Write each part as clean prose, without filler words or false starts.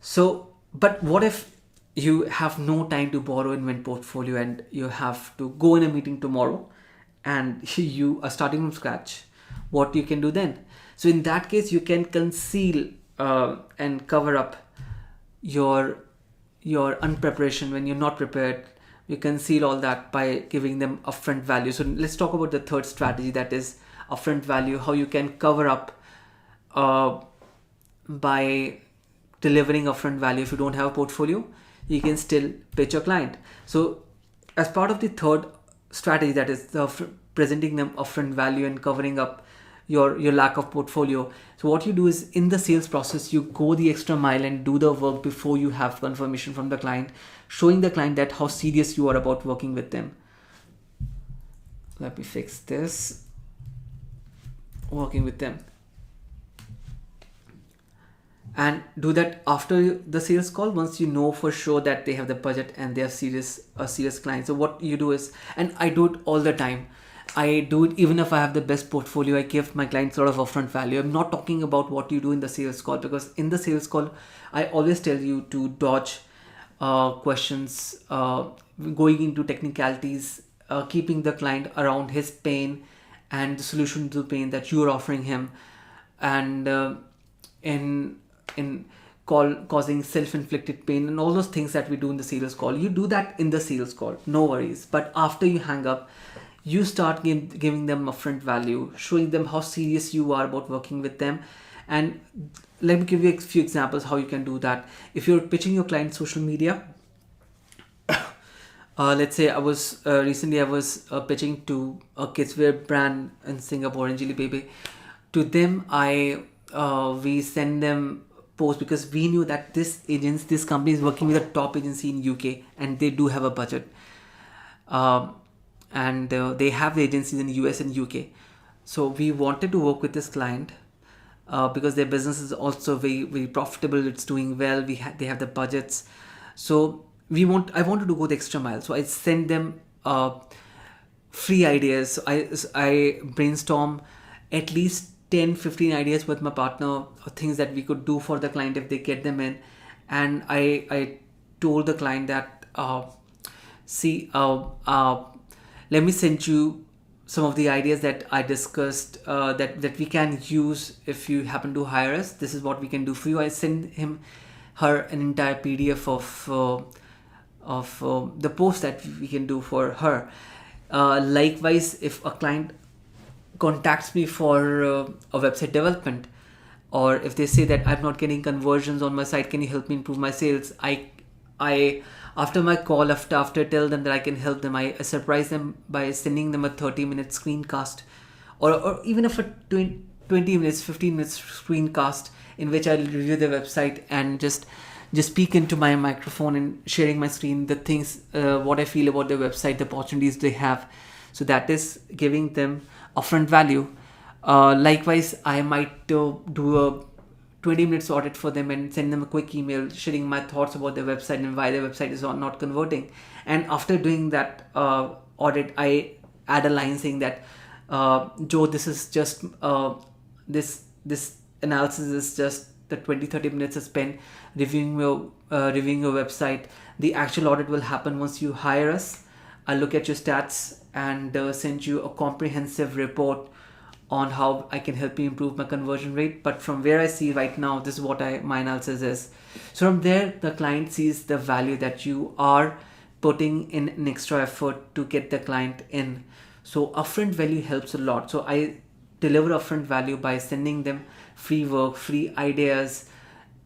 So, but what if you have no time to borrow invent portfolio and you have to go in a meeting tomorrow and you are starting from scratch? What you can do then? So in that case, you can conceal and cover up your unpreparation when you're not prepared. You conceal all that by giving them upfront value. So let's talk about the third strategy, that is upfront value. How you can cover up uh, by delivering upfront value. If you don't have a portfolio, you can still pitch your client. So as part of the third strategy, that is presenting them upfront value and covering up your lack of portfolio. So what you do is, in the sales process, you go the extra mile and do the work before you have confirmation from the client, showing the client that how serious you are about working with them. Let me fix this. Working with them. And do that after the sales call, once you know for sure that they have the budget and they are a serious client. So what you do is, and I do it all the time, I do it even if I have the best portfolio, I give my client sort of upfront value. I'm not talking about what you do in the sales call, because in the sales call, I always tell you to dodge questions, going into technicalities, keeping the client around his pain and the solution to the pain that you are offering him, and in causing self-inflicted pain and all those things that we do in the sales call. You do that in the sales call, no worries. But after you hang up, you start giving them upfront value, showing them how serious you are about working with them. And let me give you a few examples how you can do that. If you're pitching your client social media, let's say I was recently pitching to a kidswear brand in Singapore, Anjali Baby. To them, we send them posts, because we knew that this company is working with a top agency in UK and they do have a budget. And they have the agencies in US and UK. So we wanted to work with this client because their business is also very, very profitable. It's doing well. They have the budgets. So I wanted to go the extra mile. So I send them free ideas. So I brainstorm at least 10-15 ideas with my partner, things that we could do for the client if they get them in. And I told the client that let me send you some of the ideas that I discussed that we can use if you happen to hire us. This is what we can do for you. I send her an entire PDF of the post that we can do for her. Likewise, if a client contacts me for a website development, or if they say that I'm not getting conversions on my site, can you help me improve my sales? I after my call, after tell them that I can help them, I surprise them by sending them a 30-minute screencast, or even if a 20 minutes, 15 minutes screencast, in which I'll review the website and just speak into my microphone and sharing my screen, the things, what I feel about the website, the opportunities they have. So that is giving them upfront value. Likewise, I might do a 20 minutes audit for them and send them a quick email sharing my thoughts about their website and why their website is not converting. And after doing that audit, I add a line saying that Joe, this is just this analysis is just the 20-30 minutes I spent reviewing your website. The actual audit will happen once you hire us. I'll look at your stats and send you a comprehensive report on how I can help you improve my conversion rate. But from where I see right now, this is what my analysis is. So from there, the client sees the value that you are putting in an extra effort to get the client in. So upfront value helps a lot. So I deliver upfront value by sending them free work, free ideas,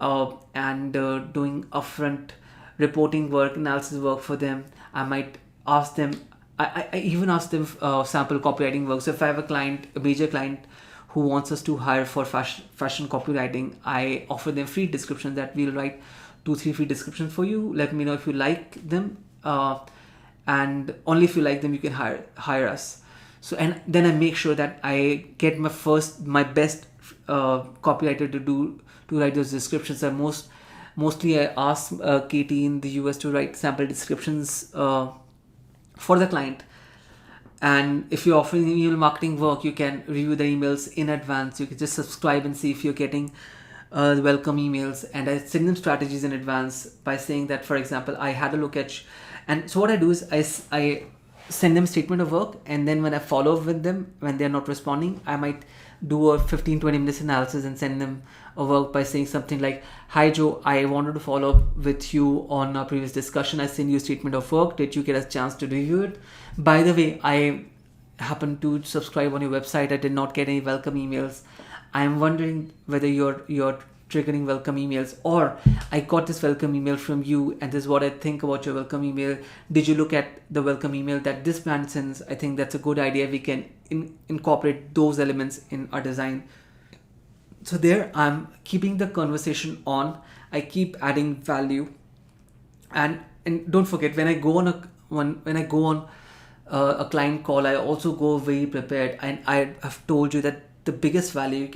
and doing upfront reporting work, analysis work for them. I might ask them, I even ask them sample copywriting work. So if I have a major client who wants us to hire for fashion copywriting, I offer them free descriptions that we'll write 2-3 free descriptions for you. Let me know if you like them, and only if you like them you can hire us. So, and then I make sure that I get my best copywriter to write those descriptions. And mostly I ask Katie in the US to write sample descriptions for the client. And if you're offering email marketing work, you can review the emails in advance. You can just subscribe and see if you're getting the welcome emails, and I send them strategies in advance by saying that, for example, I had a look at, and so what I do is I send them statement of work, and then when I follow up with them when they're not responding, I might do a 15-20 minutes analysis and send them a work by saying something like, hi Joe, I wanted to follow up with you on our previous discussion. I sent you a statement of work. Did you get a chance to review it? By the way, I happened to subscribe on your website. I did not get any welcome emails. I'm wondering whether you're triggering welcome emails, or I got this welcome email from you and this is what I think about your welcome email. Did you look at the welcome email that this brand sends? I think that's a good idea. We can incorporate those elements in our design. So there I'm keeping the conversation on. I keep adding value, and don't forget, when I go on a client call, I also go very prepared, and I have told you that the biggest value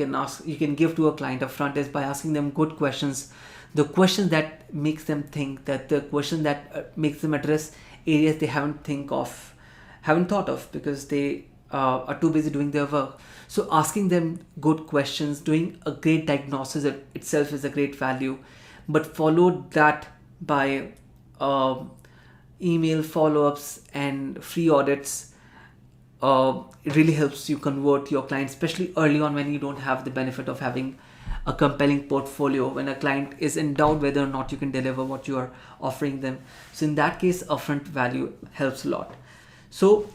you can give to a client upfront is by asking them good questions, the questions that makes them think, that the question that makes them address areas they haven't thought of because they are too busy doing their work. So asking them good questions, doing a great diagnosis itself is a great value, but followed that by email follow-ups and free audits. It really helps you convert your clients, especially early on when you don't have the benefit of having a compelling portfolio, when a client is in doubt whether or not you can deliver what you are offering them. So in that case, upfront value helps a lot. So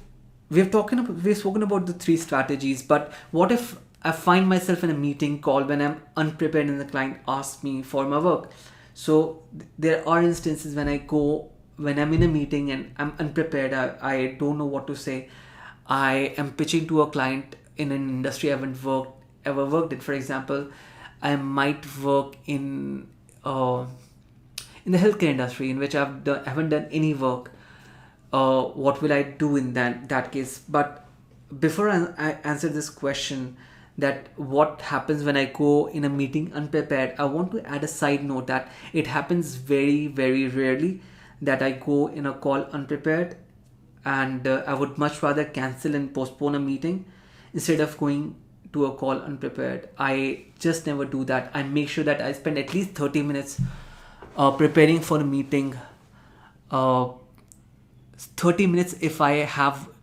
we've spoken about the 3 strategies, but what if I find myself in a meeting call when I'm unprepared and the client asks me for my work? So there are instances when I'm in a meeting and I'm unprepared, I don't know what to say. I am pitching to a client in an industry I haven't ever worked in. For example, I might work in the healthcare industry in which I haven't done any work. What will I do in that case? But before I answer this question, that what happens when I go in a meeting unprepared, I want to add a side note that it happens very, very rarely that I go in a call unprepared, and I would much rather cancel and postpone a meeting instead of going to a call unprepared. I just never do that. I make sure that I spend at least 30 minutes preparing for a meeting. 30 minutes if I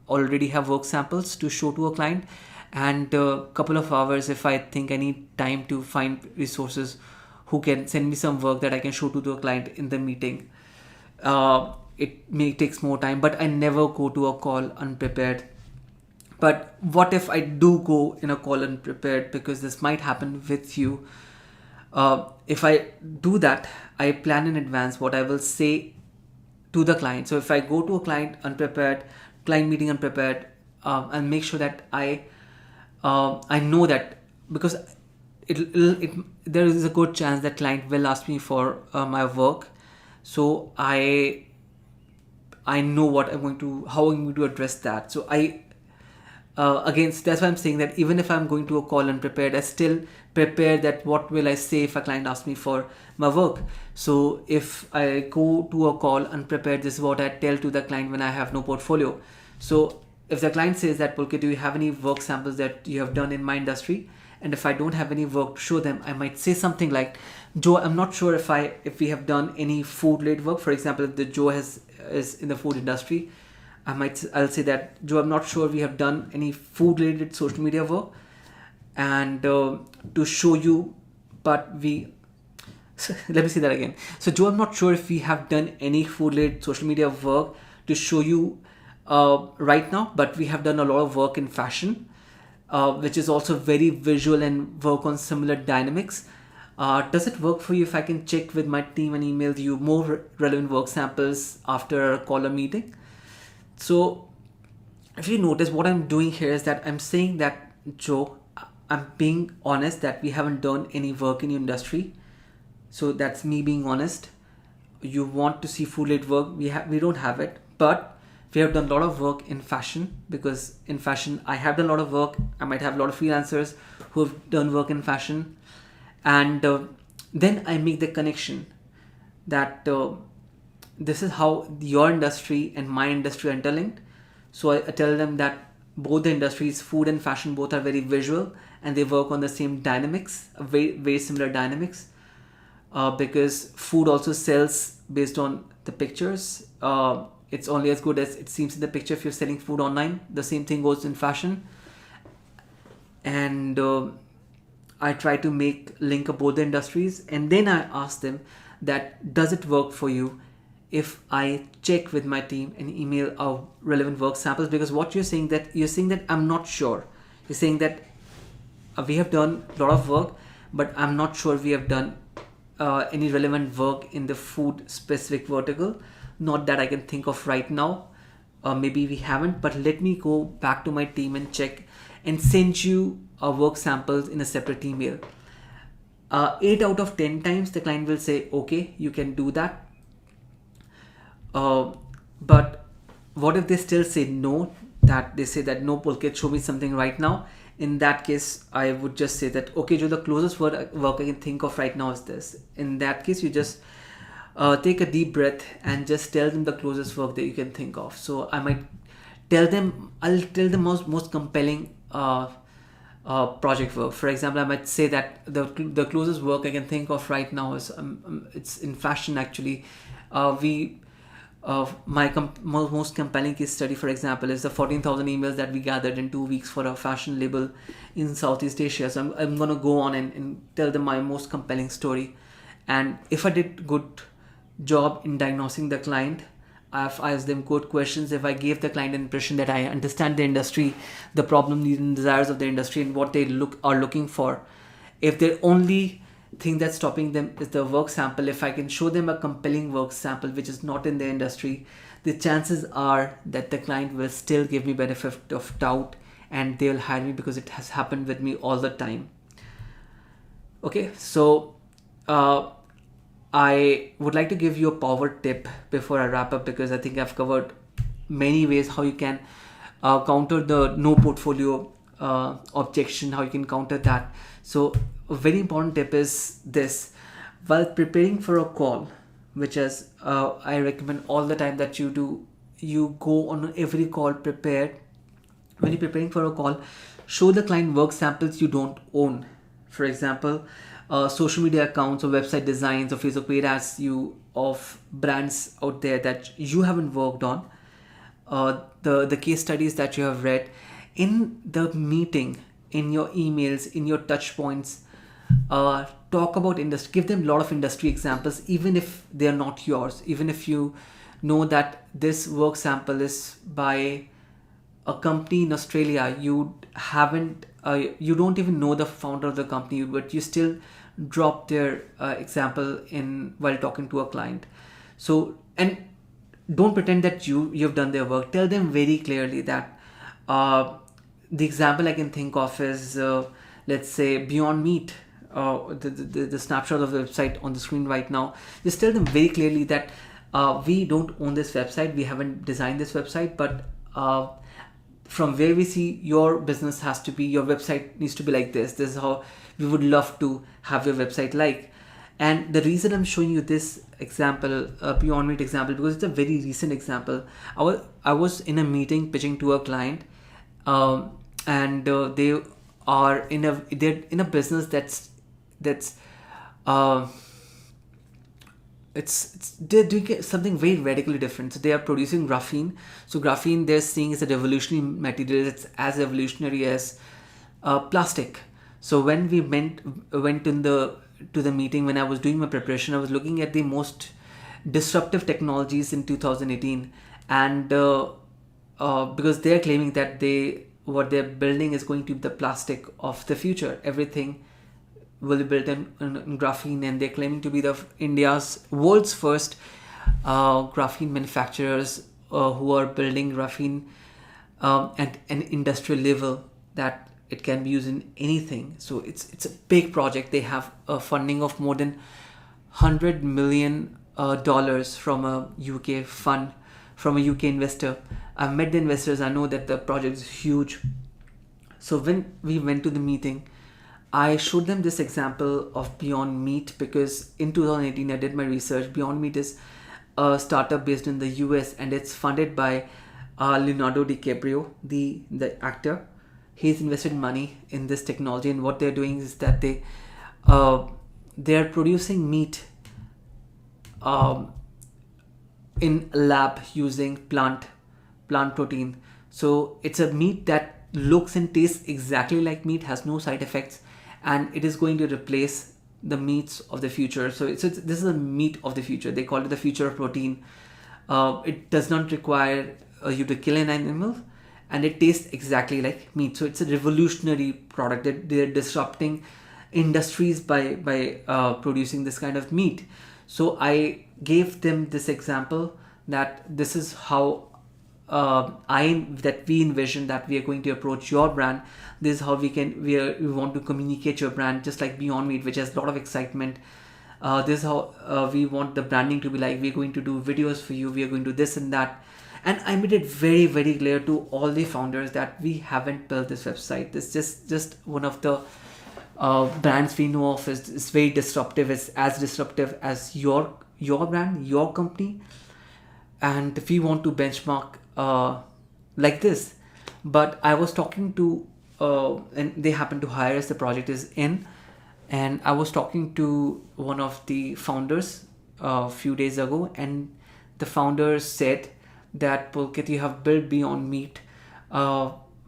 already have work samples to show to a client, and a couple of hours if I think I need time to find resources who can send me some work that I can show to a client in the meeting. It may takes more time, but I never go to a call unprepared. But what if I do go in a call unprepared, because this might happen with you? If I do that, I plan in advance what I will say to the client. So if I go to a client meeting unprepared, I'll make sure that I know that, because there is a good chance that client will ask me for my work. So I know how I'm going to address that. So again, so that's why I'm saying that even if I'm going to a call unprepared, I still prepare that what will I say if a client asks me for my work. So if I go to a call unprepared, this is what I tell to the client when I have no portfolio. So if the client says that, Pulkit, do you have any work samples that you have done in my industry? And if I don't have any work to show them, I might say something like, Joe, I'm not sure if we have done any food related work. For example, if the Joe is in the food industry, I'll say that, Joe, I'm not sure we have done any food related social media work, and to show you, but let me say that again. So Joe, I'm not sure if we have done any food related social media work to show you right now, but we have done a lot of work in fashion, which is also very visual and work on similar dynamics. Does it work for you if I can check with my team and email you more relevant work samples after a call or meeting? So if you notice, what I'm doing here is that I'm saying that, Joe, I'm being honest that we haven't done any work in your industry. So that's me being honest. You want to see food related work, we don't have it, but we have done a lot of work in fashion, because in fashion I have done a lot of work. I might have a lot of freelancers who have done work in fashion, and then I make the connection that this is how your industry and my industry are interlinked. So I tell them that both the industries, food and fashion, both are very visual, and they work on the same dynamics, very similar dynamics. Because food also sells based on the pictures. It's only as good as it seems in the picture. If you're selling food online, the same thing goes in fashion. And I try to make link up both the industries, and then I ask them that does it work for you if I check with my team and email our relevant work samples. Because what you're saying that I'm not sure. You're saying that we have done a lot of work, but I'm not sure we have done any relevant work in the food specific vertical. Not that I can think of right now. Maybe we haven't, but let me go back to my team and check and send you our work samples in a separate email. 8 out of 10 times the client will say, okay, you can do that. But what if they still say no, that they say that no, Pulkit, show me something right now. In that case, I would just say that, okay, Joe, the closest work I can think of right now is this. In that case, you just take a deep breath and just tell them the closest work that you can think of. So I might I'll tell them most compelling project work. For example, I might say that the closest work I can think of right now is it's in fashion actually. My most compelling case study, for example, is the 14,000 emails that we gathered in 2 weeks for a fashion label in Southeast Asia. So I'm going to go on and tell them my most compelling story. And if I did good job in diagnosing the client, I've asked them good questions, if I gave the client an impression that I understand the industry, the problem, needs and desires of the industry, and what they are looking for, if their only thing that's stopping them is the work sample, if I can show them a compelling work sample which is not in the industry, the chances are that the client will still give me benefit of doubt and they'll hire me, because it has happened with me all the time. Okay, so I would like to give you a power tip before I wrap up, because I think I've covered many ways how you can counter the no portfolio objection, how you can counter that. So a very important tip is this: while preparing for a call, which is I recommend all the time that you go on every call prepared. When you're preparing for a call, show the client work samples you don't own. For example, social media accounts or website designs or Facebook paid ads of brands out there that you haven't worked on, the case studies that you have read. In the meeting, in your emails, in your touch points, talk about industry, give them a lot of industry examples, even if they are not yours, even if you know that this work sample is by a company in Australia, you don't even know the founder of the company, but you still drop their example in while talking to a client. So, and don't pretend that you've done their work. Tell them very clearly that the example I can think of is let's say Beyond Meat, the snapshot of the website on the screen right now. Just tell them very clearly that we don't own this website, we haven't designed this website, but from where we see your business has to be, your website needs to be like this is how we would love to have your website like. And the reason I'm showing you this example, Beyond Meat example, because it's a very recent example. I was in a meeting pitching to a client, and they're in a business they're doing something very radically different. So they are producing graphene. So graphene they're seeing is a revolutionary material. It's as revolutionary as plastic. So when we went to the meeting, when I was doing my preparation, I was looking at the most disruptive technologies in 2018, and because they're claiming that what they're building is going to be the plastic of the future. Everything will be built in graphene, and they're claiming to be the world's first graphene manufacturers who are building graphene at an industrial level that it can be used in anything. So it's a big project. They have a funding of more than $100 million from a UK fund, from a UK investor. I've met the investors. I know that the project is huge. So when we went to the meeting, I showed them this example of Beyond Meat, because in 2018 I did my research. Beyond Meat is a startup based in the US, and it's funded by Leonardo DiCaprio, the actor, he's invested money in this technology, and what they're doing is that they're producing meat um, in a lab using plant protein. So it's a meat that looks and tastes exactly like meat, has no side effects, and it is going to replace the meats of the future. So this is a meat of the future. They call it the future of protein. It does not require you to kill an animal, and it tastes exactly like meat. So it's a revolutionary product that they're disrupting industries by producing this kind of meat. So I gave them this example that this is how we envision that we are going to approach your brand. This is how we want to communicate your brand, just like Beyond Meat, which has a lot of excitement. This is how we want the branding to be like. We're going to do videos for you. We are going to do this and that. And I made it very, very clear to all the founders that we haven't built this website. This just one of the brands we know of. Is very disruptive. It's as disruptive as your brand, your company, and we want to benchmark like this. But I was talking to and they happen to hire us. The project is in, and I was talking to one of the founders a few days ago, and the founder said that, Pulkit, you have built Beyond Meat.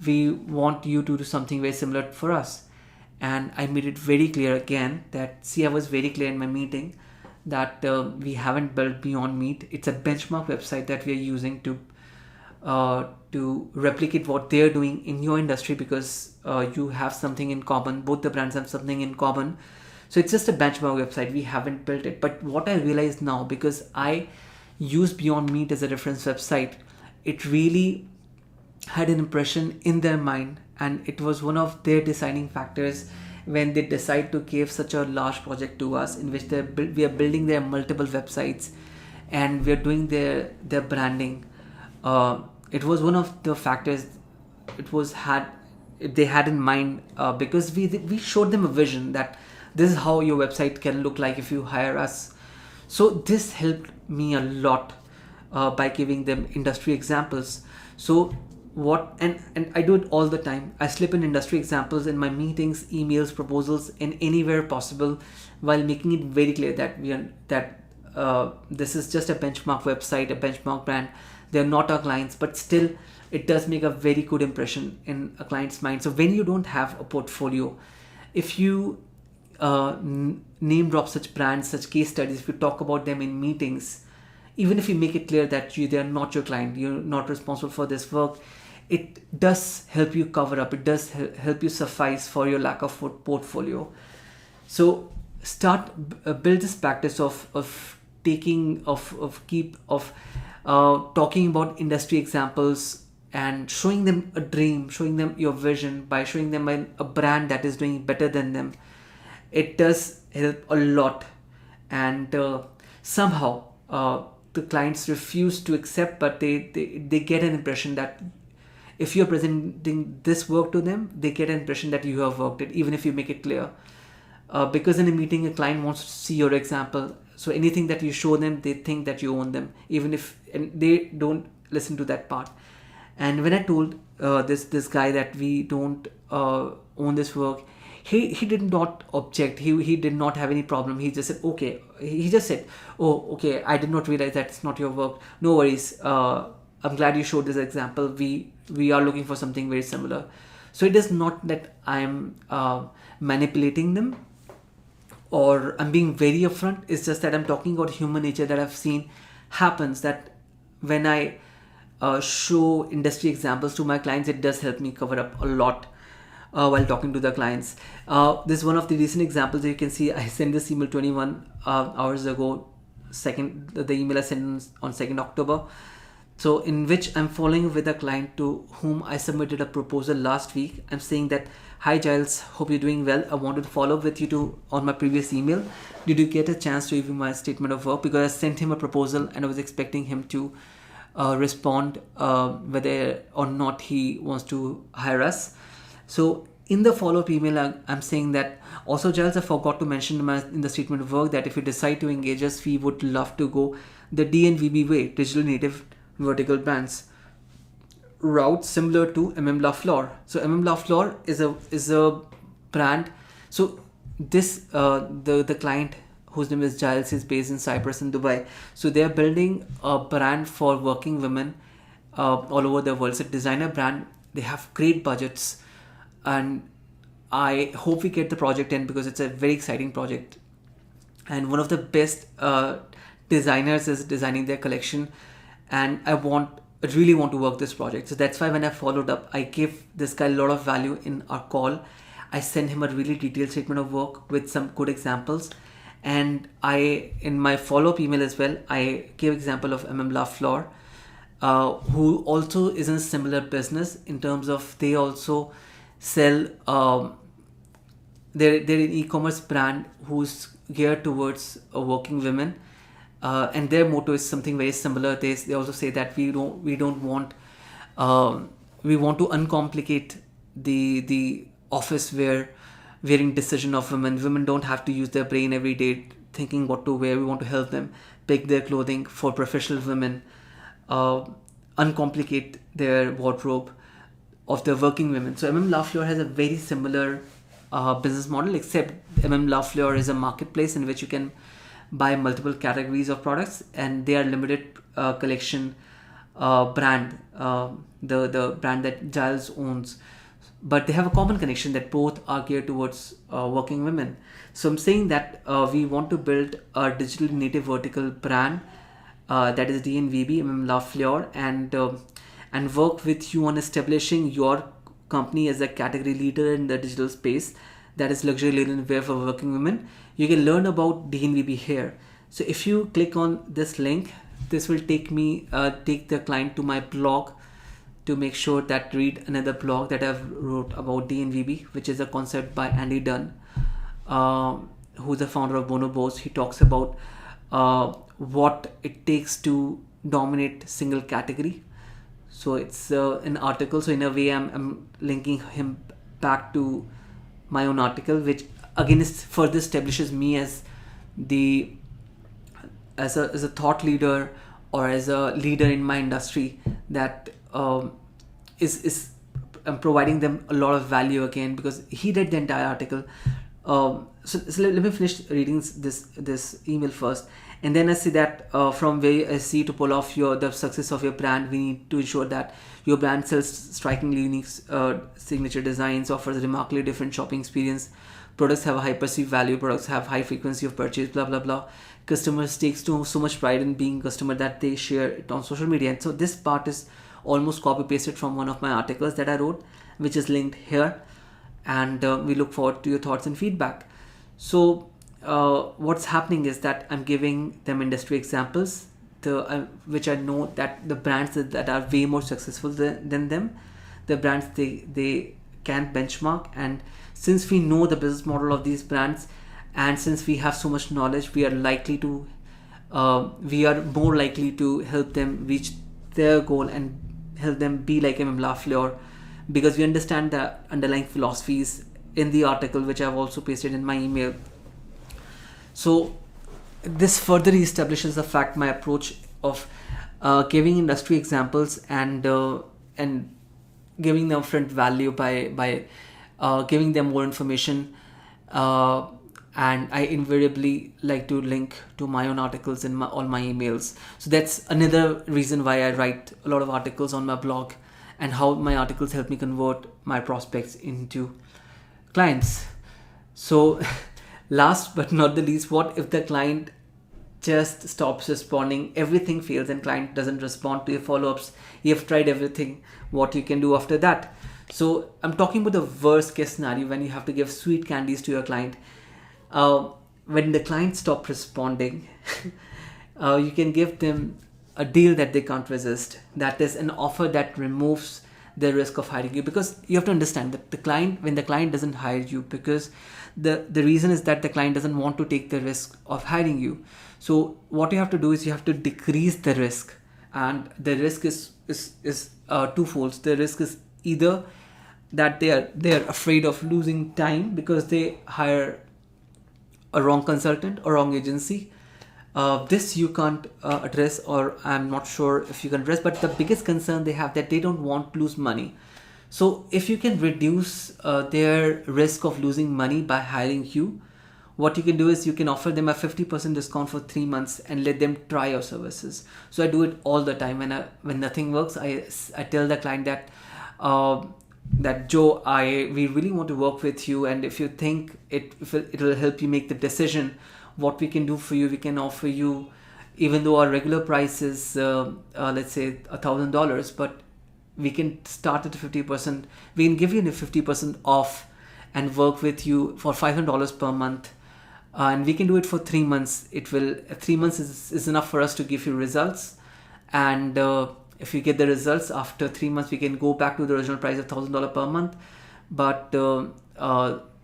We want you to do something very similar for us. And I made it very clear again that, see, I was very clear in my meeting that we haven't built Beyond Meat. It's a benchmark website that we are using to replicate what they're doing in your industry, because you have something in common. Both the brands have something in common. So it's just a benchmark website. We haven't built it. But what I realized now, because I use Beyond Meat as a reference website, it really had an impression in their mind, and it was one of their deciding factors when they decide to give such a large project to us, in which we are building their multiple websites and we are doing their branding. It was one of the factors they had in mind, because we showed them a vision that this is how your website can look like if you hire us. So this helped me a lot by giving them industry examples. So and I do it all the time. I slip in industry examples in my meetings, emails, proposals, and anywhere possible, while making it very clear that this is just a benchmark website, a benchmark brand. They're not our clients, but still it does make a very good impression in a client's mind. So when you don't have a portfolio, if you name drop such brands, such case studies, if you talk about them in meetings, even if you make it clear that they are not your client, you're not responsible for this work, it does help you cover up. It does help you suffice for your lack of portfolio. So build this practice of talking about industry examples and showing them a dream, showing them your vision, by showing them a brand that is doing better than them. It does help a lot, and somehow the clients refuse to accept, but they get an impression that if you're presenting this work to them, they get an impression that you have worked it, even if you make it clear. Because in a meeting, a client wants to see your example. So anything that you show them, they think that you own them, and they don't listen to that part. And when I told this guy that we don't own this work, he did not object. He did not have any problem. He just said, okay. He just said, oh, okay, I did not realize that it's not your work. No worries. I'm glad you showed this example. We are looking for something very similar. So it is not that I'm manipulating them or I'm being very upfront. It's just that I'm talking about human nature that I've seen happens, that when I show industry examples to my clients, it does help me cover up a lot while talking to the clients. This is one of the recent examples that you can see. I sent this email 21 hours ago. The email I sent on 2nd October. So in which I'm following up with a client to whom I submitted a proposal last week. I'm saying that, hi Giles, hope you're doing well. I wanted to follow up with you on my previous email. Did you get a chance to review my statement of work? Because I sent him a proposal and I was expecting him to respond whether or not he wants to hire us. So in the follow-up email, I'm saying that, also Giles, I forgot to mention in the statement of work that if you decide to engage us, we would love to go the DNVB way, digital native vertical brands. route similar to La Fleur. So La Fleur is a brand. So this the client whose name is Giles is based in Cyprus and Dubai. So they are building a brand for working women all over the world. It's a designer brand. They have great budgets, and I hope we get the project in because it's a very exciting project. And one of the best designers is designing their collection, and I really want to work this project. So that's why when I followed up, I gave this guy a lot of value in our call. I sent him a really detailed statement of work with some good examples, and I, in my follow-up email as well, I gave example of La Fleur, who also is in a similar business in terms of they also sell. They're an e-commerce brand who's geared towards working women, and their motto is something very similar. They also say that we don't want we want to uncomplicate the office wearing decision of women. Women don't have to use their brain every day thinking what to wear. We want to help them pick their clothing for professional women, uncomplicate their wardrobe of the working women. So La Fleur has a very similar business model, except La Fleur is a marketplace in which you can buy multiple categories of products, and they are limited collection brand, the brand that Giles owns. But they have a common connection that both are geared towards working women. So I'm saying that we want to build a digitally native vertical brand that is DNVB, La Fleur, and work with you on establishing your company as a category leader in the digital space, that is luxury linen wear for working women. You can learn about DNVB here. So if you click on this link, this will take the client to my blog to make sure that read another blog that I've wrote about DNVB, which is a concept by Andy Dunn, who's the founder of Bonobos. He talks about what it takes to dominate single category. So it's an article. So in a way, I'm linking him back to my own article, which again is further establishes me as a thought leader or as a leader in my industry that is providing them a lot of value again, because he read the entire article. So let me finish reading this email first, and then I see that from where I see to pull off the success of your brand, we need to ensure that your brand sells strikingly unique signature designs, offers a remarkably different shopping experience, products have a high perceived value, products have high frequency of purchase, blah blah blah. Customers takes so much pride in being a customer that they share it on social media. And so this part is almost copy pasted from one of my articles that I wrote, which is linked here, and we look forward to your thoughts and feedback. So what's happening is that I'm giving them industry examples, which I know that the brands that are way more successful than them, the brands they can benchmark. And since we know the business model of these brands, and since we have so much knowledge, we are more likely to help them reach their goal and help them be like La Fleur, because we understand the underlying philosophies in the article, which I've also pasted in my email. So this further establishes the fact my approach of giving industry examples and giving them upfront value by giving them more information, and I invariably like to link to my own articles in all my emails. So that's another reason why I write a lot of articles on my blog, and how my articles help me convert my prospects into clients. So last but not the least, what if the client just stops responding? Everything fails and client doesn't respond to your follow-ups. You've tried everything. What you can do after that? So I'm talking about the worst case scenario, when you have to give sweet candies to your client. When the client stops responding, you can give them a deal that they can't resist. That is an offer that removes the risk of hiring you, because you have to understand that when the client doesn't hire you, because the reason is that the client doesn't want to take the risk of hiring you. So what you have to do is you have to decrease the risk, and the risk is twofold. The risk is either that they're afraid of losing time because they hire a wrong consultant or wrong agency, This you can't address, or I'm not sure if you can address, but the biggest concern they have that they don't want to lose money. So if you can reduce their risk of losing money by hiring you, what you can do is you can offer them a 50% discount for 3 months and let them try your services. So I do it all the time. When nothing works, I tell the client that that Joe, we really want to work with you, and if you think it will help you make the decision, what we can do for you, we can offer you, even though our regular price is let's say $1,000, but we can start at 50%. We can give you a 50% off and work with you for $500 per month. And we can do it for 3 months. 3 months is enough for us to give you results. And if you get the results after 3 months, we can go back to the original price of $1,000 per month. But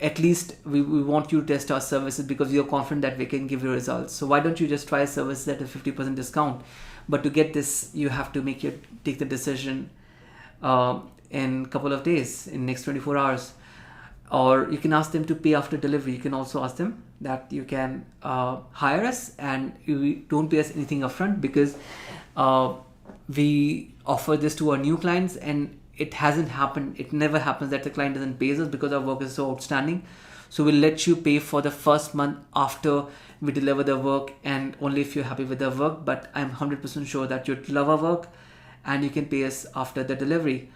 at least we want you to test our services because we are confident that we can give you results. So why don't you just try services at a 50% discount? But to get this, you have to take the decision in a couple of days, in next 24 hours. Or you can ask them to pay after delivery. You can also ask them that you can hire us and you don't pay us anything upfront, because we offer this to our new clients, and it never happens that the client doesn't pay us because our work is so outstanding. So we'll let you pay for the first month after we deliver the work, and only if you're happy with the work. But I'm 100% sure that you'd love our work and you can pay us after the delivery.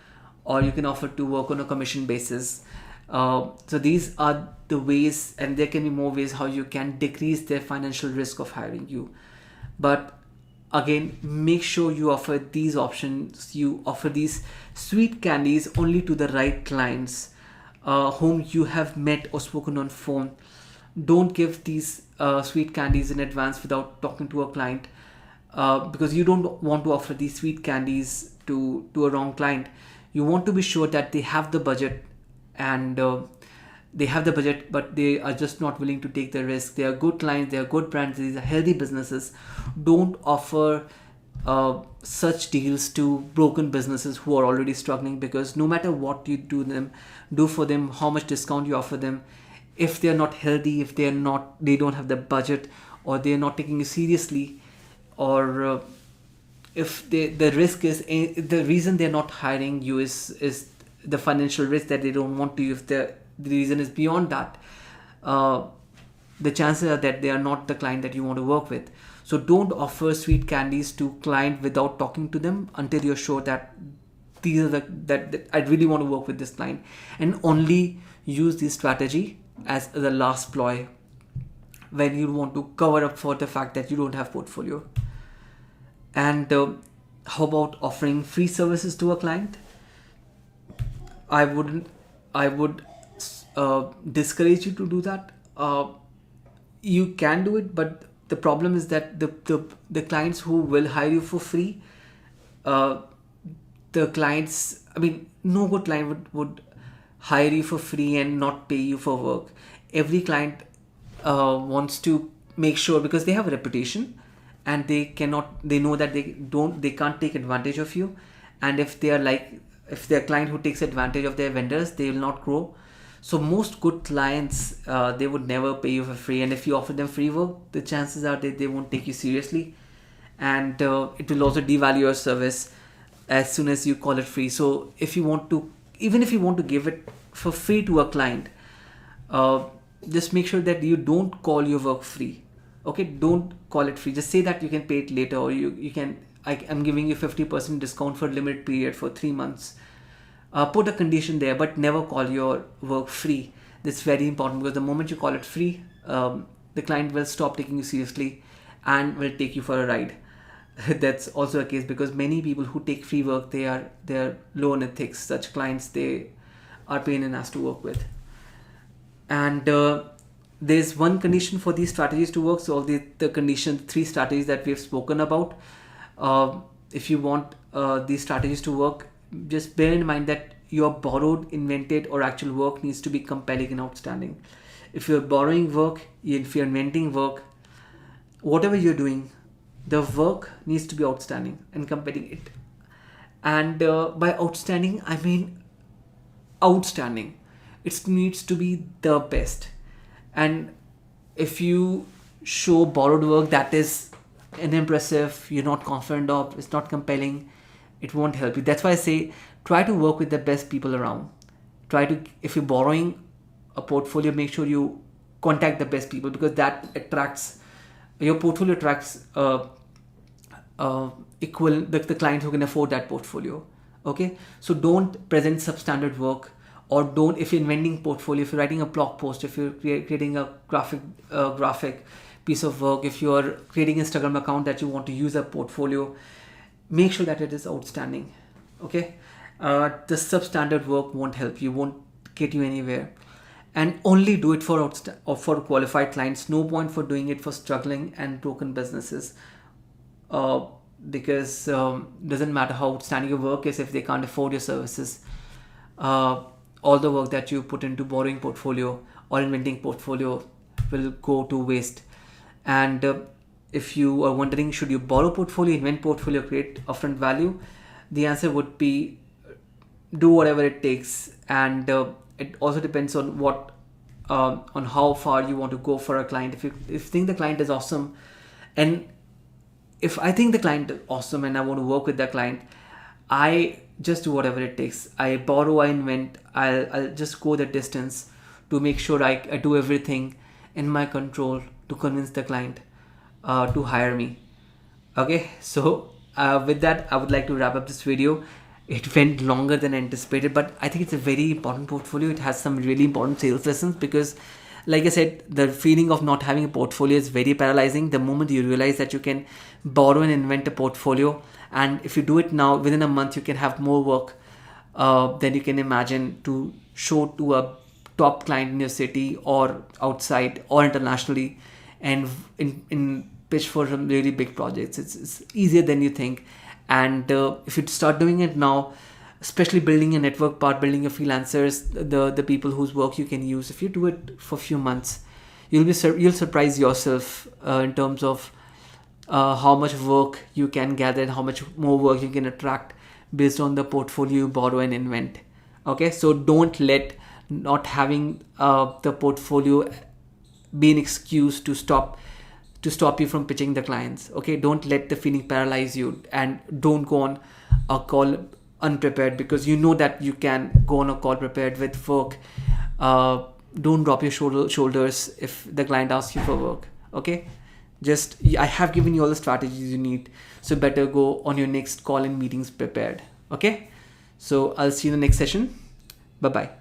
Or you can offer to work on a commission basis. So these are the ways, and there can be more ways how you can decrease their financial risk of hiring you. But again, make sure you offer these options. You offer these sweet candies only to the right clients whom you have met or spoken on phone. Don't give these sweet candies in advance without talking to a client, because you don't want to offer these sweet candies to a wrong client. You want to be sure that they have the budget, and but they are just not willing to take the risk. They are good clients, they are good brands, these are healthy businesses. Don't offer such deals to broken businesses who are already struggling, because no matter what you do for them, how much discount you offer them, if they are not healthy, if they don't have the budget, or they are not taking you seriously, or if the risk is the reason they're not hiring you is the financial risk that they don't want to. If the reason is beyond that, the chances are that they are not the client that you want to work with. So don't offer sweet candies to client without talking to them until you're sure that these are that I really want to work with this client, and only use this strategy as the last ploy when you want to cover up for the fact that you don't have portfolio. And how about offering free services to a client? I would discourage you to do that. You can do it, but the problem is that the clients who will hire you for free, no good client would hire you for free and not pay you for work. Every client wants to make sure, because they have a reputation, and they know that they can't take advantage of you. And if they're a client who takes advantage of their vendors, they will not grow. So most good clients, they would never pay you for free. And if you offer them free work, the chances are that they won't take you seriously. And it will also devalue your service as soon as you call it free. So even if you want to give it for free to a client, just make sure that you don't call your work free. Okay, don't call it free. Just say that you can pay it later, or I'm giving you 50% discount for a limited period for 3 months. Put a condition there, but never call your work free. That's very important, because the moment you call it free, the client will stop taking you seriously and will take you for a ride. That's also a case, because many people who take free work, they're low on ethics. Such clients, they are pain in the ass to work with. And there's one condition for these strategies to work. So the 3 strategies that we have spoken about, if you want these strategies to work, just bear in mind that your borrowed, invented, or actual work needs to be compelling and outstanding. If you're borrowing work, if you're inventing work, whatever you're doing, the work needs to be outstanding and compelling. It, and by outstanding, I mean outstanding. It needs to be the best. And if you show borrowed work that is unimpressive, you're not confident of, it's not compelling, it won't help you. That's why I say try to work with the best people around. Try to, if you're borrowing a portfolio, make sure you contact the best people, because that attracts, your portfolio attracts equal the clients who can afford that portfolio. Okay, so don't present substandard work, or don't, if you're inventing portfolio, if you're writing a blog post, if you're creating a graphic piece of work, if you're creating an Instagram account that you want to use a portfolio, make sure that it is outstanding. Okay, the substandard work won't help you, won't get you anywhere. And only do it for qualified clients. No point for doing it for struggling and broken businesses, because doesn't matter how outstanding your work is if they can't afford your services. All the work that you put into borrowing portfolio or inventing portfolio will go to waste. And if you are wondering, should you borrow portfolio, invent portfolio, create upfront value, the answer would be do whatever it takes. And it also depends on what on how far you want to go for a client. If you think the client is awesome, and if I think the client is awesome and I want to work with that client, I just do whatever it takes. I borrow, I invent, I'll just go the distance to make sure I do everything in my control to convince the client to hire me. Okay, so with that, I would like to wrap up this video. It went longer than anticipated, but I think it's a very important portfolio. It has some really important sales lessons, because like I said, the feeling of not having a portfolio is very paralyzing. The moment you realize that you can borrow and invent a portfolio, and if you do it now, within a month you can have more work than you can imagine to show to a top client in your city or outside or internationally, and in pitch for some really big projects. It's easier than you think. And if you start doing it now, especially building a network part, building your freelancers, the people whose work you can use, if you do it for a few months, you'll surprise yourself in terms of how much work you can gather and how much more work you can attract based on the portfolio you borrow and invent. Okay, so don't let not having the portfolio be an excuse to stop you from pitching the clients. Okay, don't let the feeling paralyze you, and don't go on a call unprepared, because you know that you can go on a call prepared with work. Don't drop your shoulders if the client asks you for work. Okay, I have given you all the strategies you need, so better go on your next call and meetings prepared. Okay, so I'll see you in the next session. Bye bye.